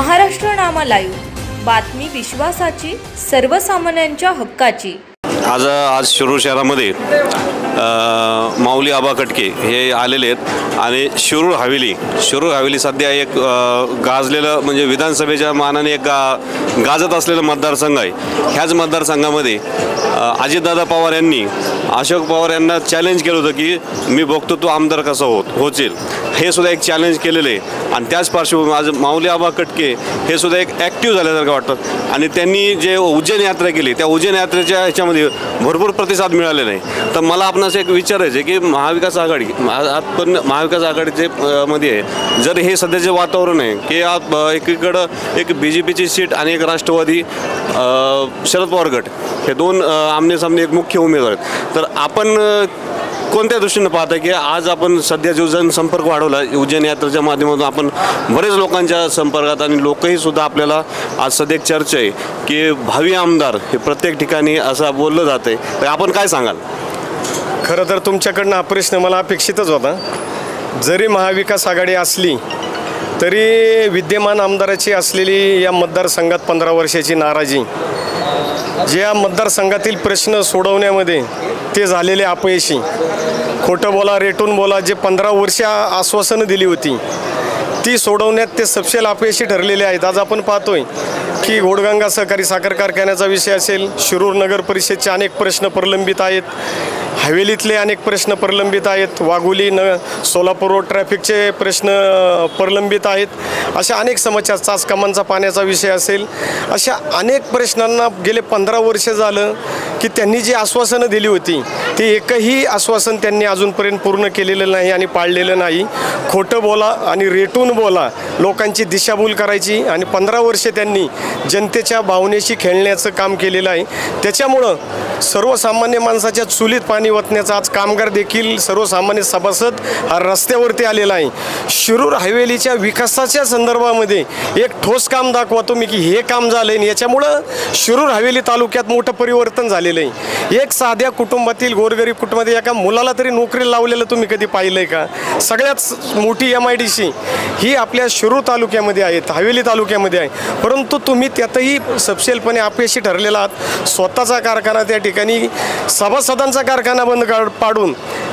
महाराष्ट्र नामा live, बातमी विश्वासाची, सर्वसामान्यांच्या हक्काची। आज शिरूर शहरामध्ये माऊली आबा कटके हे आलेले आहेत आणि शिरूर हवेली सध्या एक गाजलेलं म्हणजे विधानसभेच्या मानाने एक गाजत असलेलं मतदारसंघ आहे। ह्याच मतदारसंघामध्ये अजितदादा पवार यांनी अशोक पवार यांना चॅलेंज केलं होतं की मी बघतो तू आमदार कसा होशील, हे सुद्धा एक चॅलेंज केलेलं आहे। आणि त्याच पार्श्वभूमीवर आज माऊली आबा कटके हे सुद्धा एक ॲक्टिव्ह झाल्यासारखं वाटतं आणि त्यांनी जे उज्जैन यात्रा केली त्या उज्जैन यात्रेच्या ह्याच्यामध्ये भरपूर प्रतिसाद मिळालेला आहे। तर मला आपणास एक विचारायचं आहे की महाविकास आघाडीचे मध्ये आहे, जर हे सध्याचे वातावरण आहे की एकीकडं एक BJPची सीट आणि एक राष्ट्रवादी शरद पवार गट हे दोन आमने सामने एक मुख्य उमेदवार आहेत, तर आपण कोणत्या दृष्टीनं पाहता की आज आपण सध्या जो जनसंपर्क वाढवला उज्जैन यात्रेच्या माध्यमातून आपण बरेच लोकांच्या संपर्कात आणि लोकही सुद्धा आपल्याला आज सध्या एक चर्चा आहे की भावी आमदार हे प्रत्येक ठिकाणी असं बोललं जाते, तर आपण काय सांगाल? खरं तर तुमच्याकडनं हा प्रश्न मला अपेक्षितच होता। जरी महाविकास आघाडी असली तरी विद्यमान आमदाराची असलेली या मतदारसंघात 15 वर्षाची नाराजी, जे या मतदारसंघातील प्रश्न सोडवण्यामध्ये ते झालेले अपयशी, खोटं बोला रेटून बोला, जे 15 वर्ष आश्वासनं दिली होती ती सोडवण्यात ते सपशेल अपयशी ठरलेले आहेत। आज आपण पाहतोय की घोडगंगा सहकारी साखर कारखान्याचा विषय असेल, शिरूर नगर परिषदचे अनेक प्रश्न प्रलंबित आहेत, हवेलीतले अनेक प्रश्न प्रलंबित आहेत, वाघोली सोलापूर रोड ट्रॅफिकचे प्रश्न प्रलंबित आहेत, अशा अनेक समस्या, चासकामांचा पाण्याचा विषय असेल, अशा अनेक प्रश्नांना गेले 15 वर्ष झालं की त्यांनी जी आश्वासनं दिली होती ती एकही आश्वासन त्यांनी अजूनपर्यंत पूर्ण केलेलं नाही आणि पाळलेलं नाही। खोटं बोला आणि रेटून बोला, लोकांची दिशाभूल करायची आणि 15 वर्ष त्यांनी जनतेच्या भावनेशी खेळण्याचं काम केलेलं आहे। त्याच्यामुळं सर्वसामान्य माणसाच्या चुलीत पाणी ओतण्याचा आज कामगार देखील सर्वसामान्य सभासद हा रस्त्यावरती आलेला आहे। शिरूर हवेलीच्या विकासाच्या संदर्भामध्ये एक ठोस काम दाखवा तुम्ही की हे काम झालं आहे, याच्यामुळं शिरूर हवेली तालुक्यात मोठं परिवर्तन झालेलं आहे। एक साध्या कुटुंबातील गोरगरीब कुटुंबातील एका मुलाला तरी नोकरी लावलेलं तुम्ही कधी पाहिलं आहे का? सगळ्यात मोठी MIDC ही आपल्या शिरूर तालुक्यामध्ये आहे, हवेली तालुक्यामध्ये आहे, परंतु तुम्ही त्यातही सपशेलपणे अपयशी ठरलेला आहात। स्वतःचा कारखाना त्या ठिकाणी सभासदांचा कारखाना बंद पाडून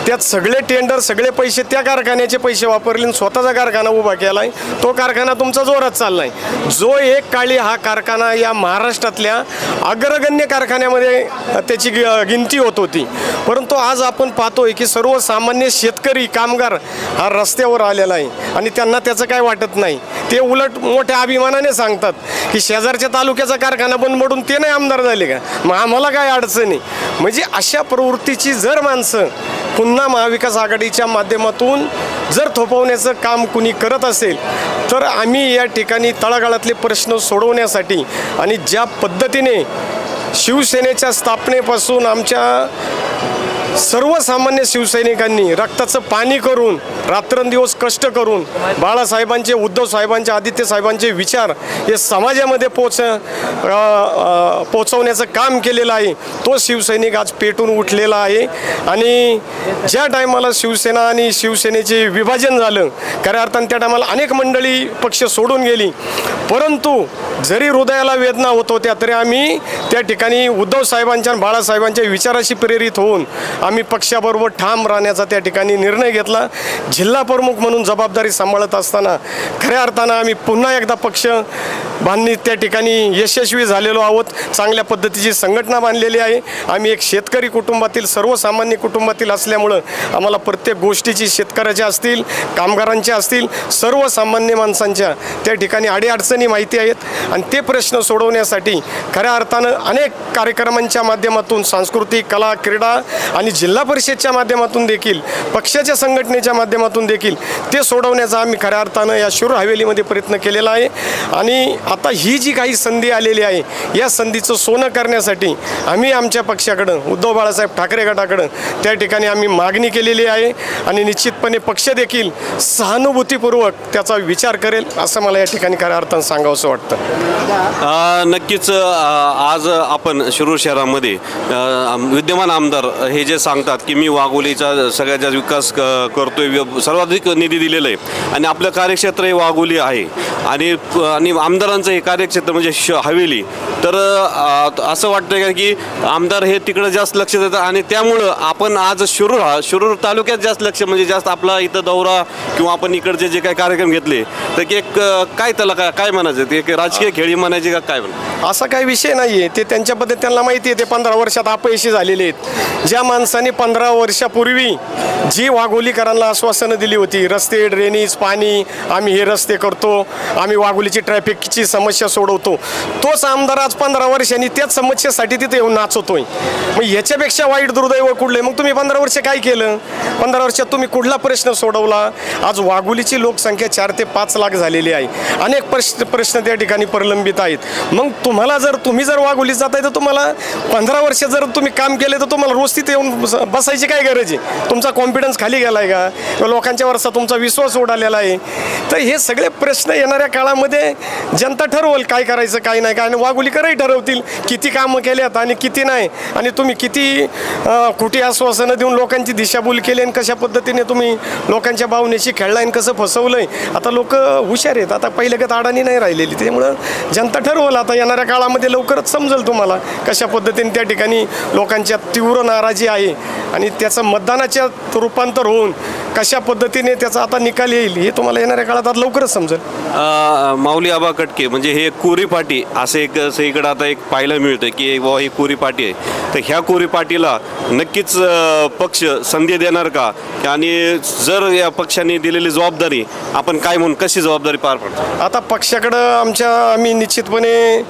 त्यात सगळे टेंडर सगळे पैसे त्या कारखान्याचे पैसे वापरले आणि स्वतःचा कारखाना उभा केला आहे। तो कारखाना तुमचा जोरात चालला आहे, जो एक काळी हा कारखाना या महाराष्ट्रातल्या अग्रगण्य कारखान्यामध्ये त्याची गिनती होत होती, परंतु आज आपण पाहतोय की सर्वसामान्य शेतकरी कामगार हा रस्त्यावर आलेला आहे आणि त्यांना त्याचं काय वाटत नाही। ते उलट मोठ्या अभिमानाने सांगतात की शेजारच्या तालुक्याचा कारखाना बंद पडून ते नाही आमदार झाले का, मग आम्हाला काय अडचण आहे? म्हणजे अशा प्रवृत्तीची जर माणसं पुन्हा महाविकास आघाडीच्या माध्यमातून जर थोपवण्याचं काम कुणी करत असेल तर आम्ही या ठिकाणी तळागाळातले प्रश्न सोडवण्यासाठी आणि ज्या पद्धतीने शिवसेनेच्या स्थापनेपासून आमच्या सर्वसामान्य शिवसैनिकांनी रक्ताचं पाणी करून रात्रंदिवस कष्ट करून बाळासाहेबांचे, उद्धव साहेबांचे, आदित्य साहेबांचे विचार हे समाजामध्ये पोचवण्याचं काम केलेलं आहे, तो शिवसैनिक आज पेटून उठलेला आहे। आणि ज्या टायमाला शिवसेना आणि शिवसेनेचे विभाजन झालं खऱ्या अर्थानं त्या टायमाला अनेक मंडळी पक्ष सोडून गेली, परंतु जरी हृदयाला वेदना होत होत्या तरी आम्ही त्या ठिकाणी उद्धव साहेबांच्या आणि बाळासाहेबांच्या विचाराशी प्रेरित होऊन आम्ही पक्षाबरोबर ठाम राहण्याचा त्या ठिकाणी निर्णय घेतला। जिल्हा प्रमुख म्हणून जबाबदारी सांभाळत असताना खऱ्या अर्थानं आम्ही पुन्हा एकदा पक्ष बांधणीत त्या ठिकाणी यशस्वी झालेलो आहोत। चांगल्या पद्धतीची संघटना बांधलेली आहे। आम्ही एक शेतकरी कुटुंबातील सर्वसामान्य कुटुंबातील असल्यामुळं आम्हाला प्रत्येक गोष्टीची शेतकऱ्याच्या असतील, कामगारांच्या असतील, सर्वसामान्य माणसांच्या त्या ठिकाणी अडीअडचणी माहिती आहेत आणि ते प्रश्न सोडवण्यासाठी खऱ्या अर्थानं अनेक कार्यक्रमांच्या माध्यमातून सांस्कृतिक, कला, क्रीडा आणि जिल्हा परिषदच्या माध्यमातून देखील पक्षाच्या संघटनेच्या माध्यमातून देखील ते सोडवण्याचा आम्ही खऱ्या अर्थानं या शिरूर हवेलीमध्ये प्रयत्न केलेला आहे। आणि आता ही जी काही संधी आलेली आहे या संधीचं सोनं करण्यासाठी आम्ही आमच्या पक्षाकडं उद्धव बाळासाहेब ठाकरे गटाकडं त्या ठिकाणी आम्ही मागणी केलेली आहे आणि निश्चितपणे पक्ष देखील सहानुभूतीपूर्वक त्याचा विचार करेल असं मला या ठिकाणी खऱ्या अर्थानं सांगावंसं वाटतं. नक्कीच आज आपण शिरूर शहरामध्ये विद्यमान आमदार हे जे सांगतात की मी वाघोलीचा सगळ्यात जास्त विकास करतोय, सर्वाधिक निधी दिलेला आहे आणि आपलं कार्यक्षेत्र हे वाघोली आहे आणि आमदारांचं हे कार्यक्षेत्र म्हणजे हवेली. तर असं वाटतं की आमदार हे तिकडं जास्त लक्ष देतात आणि त्यामुळं आपण आज शिरूर तालुक्यात जास्त लक्ष म्हणजे जास्त आपला इथं दौरा किंवा आपण इकडचे जे काही कार्यक्रम घेतले तर की एक काय त्याला काय म्हणायचं ते एक राजकीय खेळी म्हणायची का काय म्हणा असा काही विषय नाही आहे. ते त्यांच्या पद्धत त्यांना माहिती आहे. ते 15 वर्षात अपयशी झालेले आहेत. ज्या माणसाने 15 वर्षापूर्वी जी वाघोलीकरांना आश्वासनं दिली होती, रस्ते ड्रेनेज पाणी, आम्ही हे रस्ते करतो, आम्ही वाघोलीची ट्रॅफिकची समस्या सोडवतो, तोच आमदार आज 15 वर्षांनी त्याच समस्येसाठी तिथे येऊन नाचवतोय. मग याच्यापेक्षा वाईट दुर्दैव कुठलं आहे? मग तुम्ही 15 वर्ष काय केलं? 15 वर्षात तुम्ही कुठला प्रश्न सोडवला? आज वाघोलीची लोकसंख्या 4 ते 5 लाख झालेली आहे. अनेक प्रश्न त्या ठिकाणी प्रलंबित आहेत. मग तुम्ही जर वाघोली जाताय तर तुम्हाला 15 वर्ष जर तुम्ही काम केले तर तुम्हाला रोज तिथे येऊन बसायची काय गरज आहे? तुमचा कॉन्फिडन्स खाली गेला आहे का? किंवा लोकांच्या वरचा तुमचा विश्वास उडालेला आहे? तर हे सगळे प्रश्न येणाऱ्या काळामध्ये जनता ठरवल काय करायचं काय नाही काय. आणि वाघोलीकरही ठरवतील किती कामं केल्यात आणि किती नाही, आणि तुम्ही किती खोटी आश्वासनं देऊन लोकांची दिशाभूल केली आणि कशा पद्धतीने तुम्ही लोकांच्या भावनेशी खेळलाय आणि कसं फसवलंय. आता लोक हुशार आहेत. आता पहिल्यागत अडाणी नाही राहिलेली. त्यामुळं जनता ठरवलं. आता येणाऱ्या काळामध्ये लवकरच समजेल तुम्हाला कशा पद्धतीने त्या ठिकाणी लोकांच्या तीव्र नाराजी आहे आणि त्याचं मतदानाच्या रूपांतर होऊन कशा पद्धतीने त्याचा आता निकाल येईल हे तुम्हाला येणाऱ्या काळात आता लवकरच समजेल. माऊली आबा कटके म्हणजे हे कोरी पाटी असं एक सगळीकडे आता एक पाहायला मिळतं की बाबा ही कोरी पाटी आहे. तर ह्या कोरी पाटीला नक्कीच पक्ष संधी देणार का? आणि जर या पक्षाने दिलेली जबाबदारी आपण काय म्हणून कशी जबाबदारी पार पडतो? आता पक्षाकडं आम्ही निश्चितपणे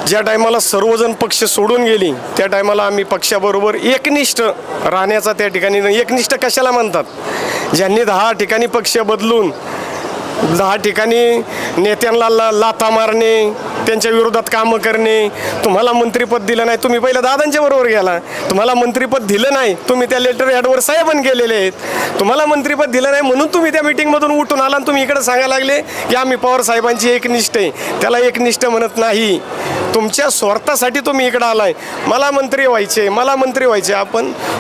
ज्या टायमाला सर्वजण पक्ष सोडून गेली त्या टायमाला आम्ही पक्षाबरोबर एकनिष्ठ राहण्याचा त्या ठिकाणी. एकनिष्ठ कशाला म्हणतात? ज्यांनी 10 ठिकाणी पक्ष बदलून 10 ठिकाणी नेत्यांना लाथा मारणे, त्यांच्या विरोधात कामं करणे. तुम्हाला मंत्रिपद दिलं नाही, तुम्ही पहिलं दादांच्या बरोबर गेला. तुम्हाला मंत्रिपद दिलं नाही, तुम्ही त्या लेटर ॲडवर साहेबांनी केलेले आहेत. तुम्हाला मंत्रिपद दिलं नाही म्हणून तुम्ही त्या मिटिंगमधून उठून आला आणि तुम्ही इकडे सांगायला लागले की आम्ही पवार साहेबांची एकनिष्ठ आहे. त्याला एकनिष्ठ म्हणत नाही. तुमच्या स्वार्थासाठी तुम्ही इकडं आलाय. मला मंत्री व्हायचे.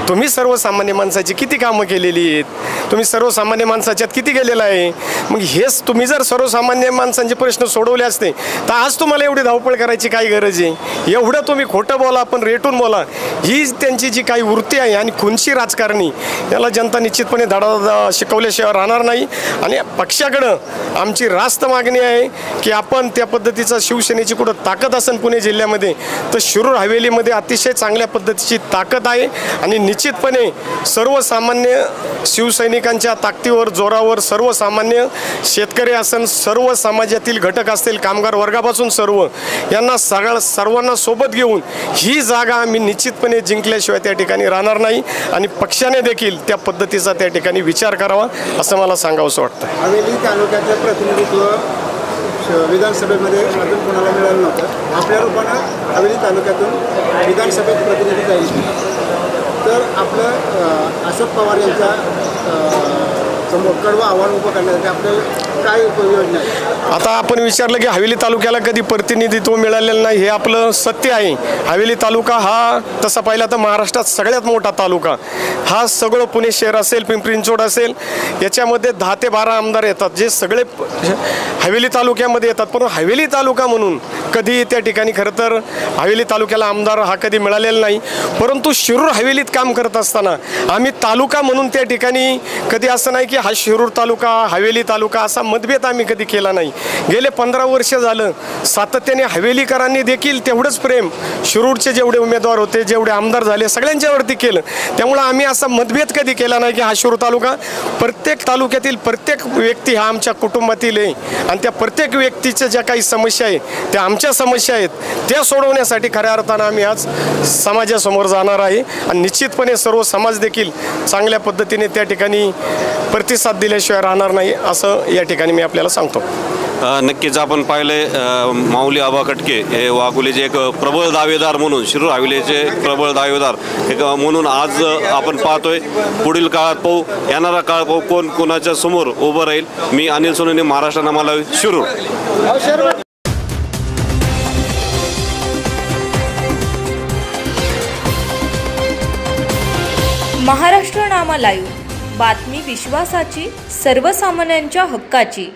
तुम्ही सर्वसामान्य माणसाची किती कामं केलेली आहेत? तुम्ही सर्वसामान्य माणसाच्यात किती गेलेला आहे? मग हेच तुम्ही जर सर्वसामान्य माणसांचे प्रश्न सोडवले असते तर आज तुम्हाला एवढी धावपळ करायची काय गरज आहे? एवढं तुम्ही खोटं बोला पण रेटून बोला, ही त्यांची जी काही वृत्ती आहे आणि खुनशी राजकारणी, याला जनता निश्चितपणे धडा शिकवल्याशिवाय राहणार नाही. आणि पक्षाकडं आमची रास्त मागणी आहे की आपण त्या पद्धतीचा शिवसेनेची कुठं ताकद असेल पुणे जिल्ह्यामध्ये तर शिरूर हवेलीमध्ये अतिशय चांगल्या पद्धतीची ताकद आहे. आणि निश्चितपणे सर्वसामान्य शिवसैनिकांच्या ताकदीवर जोरावर सर्वसामान्य शेतकरी असेल, सर्व समाजातील घटक असतील, कामगार वर्गापासून सर्व यांना सर्वांना सोबत घेऊन ही जागा आम्ही निश्चितपणे जिंकल्याशिवाय त्या ठिकाणी राहणार नाही. आणि पक्षाने देखील त्या पद्धतीचा त्या ठिकाणी विचार करावा असं मला सांगावंसं वाटतं. हवेली तालुक्याचं प्रतिनिधित्व विधानसभेमध्ये अजून कोणाला मिळालं नव्हतं. आपल्या रूपानं हवेली तालुक्यातून विधानसभेत प्रतिनिधी जाईल तर आपलं अशोक पवार यांच्या समोर कडवं आव्हान उभं करण्यासाठी आपल्याला काय योजना आहे? आता आपण विचारलं की हवेली तालुक्याला कधी प्रतिनिधित्व मिळालेलं नाही, हे आपलं सत्य आहे. हवेली तालुका हा तसा पाहिला तर महाराष्ट्रात सगळ्यात मोठा तालुका. हा सगळं पुणे शहर असेल, पिंपरी चिंचवड असेल, याच्यामध्ये 10 ते 12 आमदार येतात जे सगळे हवेली तालुक्यामध्ये येतात. पण हवेली तालुका म्हणून कधी त्या ठिकाणी खरं तर हवेली तालुक्याला आमदार हा कधी मिळालेला नाही. परंतु शिरूर हवेलीत काम करत असताना आम्ही तालुका म्हणून त्या ठिकाणी कधी असं नाही की हा शिरूर तालुका हवेली तालुका असा मतभेद आम्ही कधी केला नाही. गेले 15 वर्ष झालं सातत्याने हवेलीकरांनी देखील तेवढंच प्रेम शिरूरचे जेवढे उमेदवार होते, जेवढे आमदार झाले, सगळ्यांच्यावरती केलं. त्यामुळं आम्ही असा मतभेद कधी केला नाही की हा शिरूर तालुका. प्रत्येक तालुक्यातील प्रत्येक व्यक्ती हा आमच्या कुटुंबातील आहे आणि त्या प्रत्येक व्यक्तीच्या ज्या काही समस्या आहेत त्या आमच्या समस्या आहेत, त्या सोडवण्यासाठी खऱ्या अर्थानं आम्ही आज समाजासमोर जाणार आहे. आणि निश्चितपणे सर्व समाज देखील चांगल्या पद्धतीने त्या ठिकाणी प्रतिसाद दिल्याशिवाय राहणार नाही असं या ठिकाणी मी आपल्याला सांगतो. नक्कीच आपण पाहिले माऊली आबा कटके हे वाघोलीचे एक प्रबळ दावेदार म्हणून, शिरूर हवेलीचे एक प्रबळ दावेदार एक म्हणून आज आपण पाहतोय. पुढील काळात पाहू, येणारा काळ पाहू कोण कोणाच्या समोर उभं राहील. मी अनिल सोनवणे, महाराष्ट्र नामा लाईव्ह, शिरूर. महाराष्ट्र नामा लाईव्ह, बातमी विश्वासाची, सर्वसामान्यांच्या हक्काची.